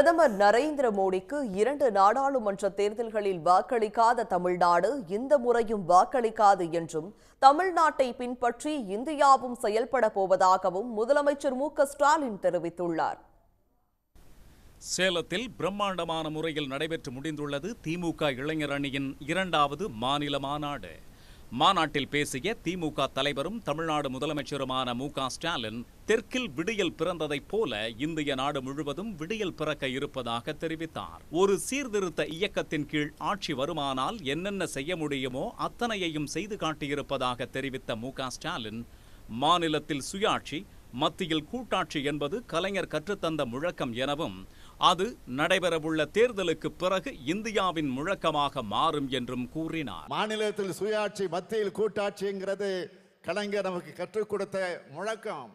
பிரதமர் நரேந்திர மோடிக்கு 2 நாடாளுமன்ற தேர்தல்களில் வாக்களிக்காத தமிழ்நாடு இந்த முறையும் வாக்களிக்காது என்றும், தமிழ்நாட்டை பின்பற்றி இந்தியாவும் செயல்பட போவதாகவும் முதலமைச்சர் மு.க.ஸ்டாலின் தெரிவித்துள்ளார். சேலத்தில் பிரம்மாண்டமான முறையில் நடைபெற்று முடிந்துள்ளது திமுக இளைஞர் அணியின் 2வது மாநில மாநாடு. மாநாட்டில் பேசிய திமுக தலைவரும் தமிழ்நாடு முதலமைச்சருமான மு.க.ஸ்டாலின், தெற்கில் விடியல் பிறந்ததைப் போல இந்திய நாடு முழுவதும் விடியல் பிறக்க இருப்பதாக தெரிவித்தார். ஒரு சீர்திருத்த இயக்கத்தின் கீழ் ஆட்சி வருமானால் என்னென்ன செய்ய முடியுமோ அத்தனையையும் செய்து காட்டியிருப்பதாக தெரிவித்த மு.க.ஸ்டாலின், மாநிலத்தில் சுயாட்சி, மத்தியில் கூட்டாட்சி என்பது கலைஞர் கற்றுத்தந்த முழக்கம் எனவும், அது நடைபெறவுள்ள தேர்தலுக்கு பிறகு இந்தியாவின் முழக்கமாக மாறும் என்றும் கூறினார். மாநிலத்தில் சுயாட்சி, மத்தியில் கூட்டாட்சிங்கிறது கலைஞர் நமக்கு கற்றுக் கொடுத்த முழக்கம்.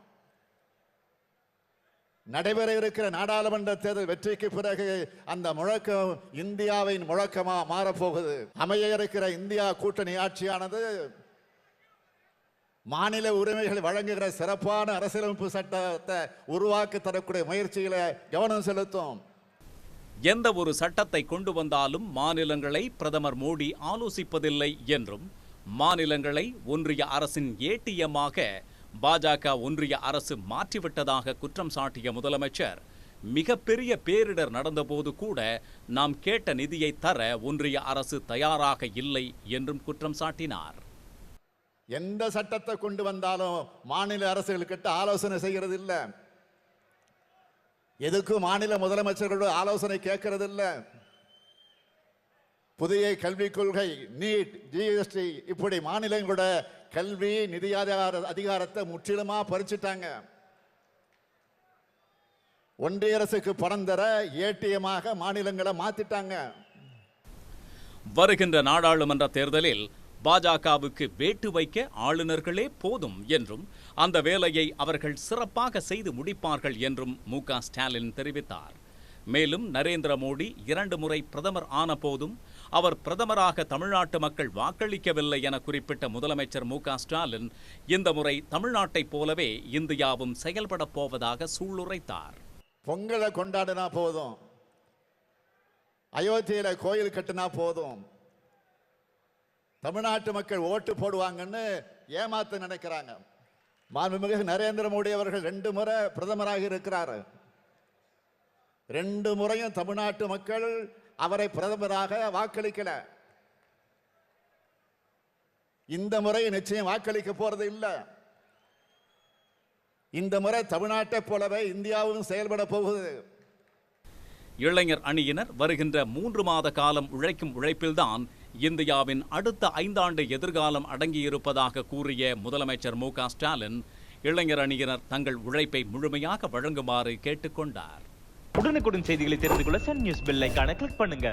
நடைபெற இருக்கிற நாடாளுமன்ற தேர்தல் வெற்றிக்கு பிறகு அந்த முழக்கம் இந்தியாவின் முழக்கமா மாறப்போகுது. அமைய இருக்கிற இந்தியா கூட்டணி ஆட்சியானது மாநில உரிமைகளை வழங்குகிற சிறப்பான அரசியலமைப்பு சட்டத்தை உருவாக்க தரக்கூடிய முயற்சிகளை கவனம் செலுத்தும். எந்த ஒரு சட்டத்தை கொண்டு வந்தாலும் மாநிலங்களை பிரதமர் மோடி ஆலோசிப்பதில்லை என்றும், மாநிலங்களை ஒன்றிய அரசின் ஏடிஎம்மாக பாஜக ஒன்றிய அரசு மாற்றிவிட்டதாக குற்றம் சாட்டிய முதலமைச்சர், மிகப்பெரிய பேரிடர் நடந்தபோது கூட நாம் கேட்ட நிதியை தர ஒன்றிய அரசு தயாராக இல்லை என்றும் குற்றம் சாட்டினார். எந்த சட்டத்தை கொண்டு வந்தாலும் மாநில அரசுகளுக்கிட்ட ஆலோசனை செய்கிறது இல்லை. எதுக்கும் மாநில முதலமைச்சர்களோட ஆலோசனை கேட்கறது இல்லை. புதிய கல்விக் கொள்கை, நீட், ஜிஎஸ்டி, இப்படி மாநிலங்களோட கல்வி நிதி அதிகாரத்தை முற்றிலுமா பறிச்சுட்டாங்க. ஒன்றிய அரசுக்கு பணம் தர ஏடிஎம்மாக மாநிலங்களை மாத்திட்டாங்க. வருகின்ற நாடாளுமன்ற தேர்தலில் பாஜகவுக்கு வேட்டு வைக்க ஆளுநர்களே போதும் என்றும், அந்த வேலையை அவர்கள் சிறப்பாக செய்து முடிப்பார்கள் என்றும் மு.க.ஸ்டாலின் தெரிவித்தார். மேலும் நரேந்திர மோடி 2 முறை பிரதமர் ஆன போதும் அவர் பிரதமராக தமிழ்நாட்டு மக்கள் வாக்களிக்கவில்லை என குறிப்பிட்ட முதலமைச்சர் மு.க.ஸ்டாலின், இந்த முறை தமிழ்நாட்டைப் போலவே இந்தியாவும் செயல்பட போவதாக சூளுரைத்தார். பொங்கலை கொண்டாடினா போதும், அயோத்தியில கோயில் கட்டினா போதும், தமிழ்நாட்டு மக்கள் ஓட்டு போடுவாங்கன்னு ஏமாத்த நினைக்கிறாங்க. மாண்புமிகு நரேந்திர மோடி அவர்கள் 2 முறை பிரதமராக இருக்கிறார். 2 முறையும் தமிழ்நாட்டு மக்கள் அவரை பிரதமராக வாக்களிக்கல. இந்த முறை நிச்சயம் வாக்களிக்க போறது இல்லை. இந்த முறை தமிழ்நாட்டை போலவே இந்தியாவும் செயல்பட போகுது. இளைஞர் அணியினர் வருகின்ற 3 மாத காலம் உழைக்கும் உழைப்பில்தான் இந்தியாவின் அடுத்த 5 ஆண்டு எதிர்காலம் அடங்கியிருப்பதாக கூறிய முதலமைச்சர் மு.க.ஸ்டாலின், இளைஞர் அணியினர் தங்கள் உழைப்பை முழுமையாக வழங்குமாறு கேட்டுக்கொண்டார். உடனுக்குடன் செய்திகளை தெரிந்து கொள்ள சன் நியூஸ் பெல் ஐகானை கிளிக் பண்ணுங்க.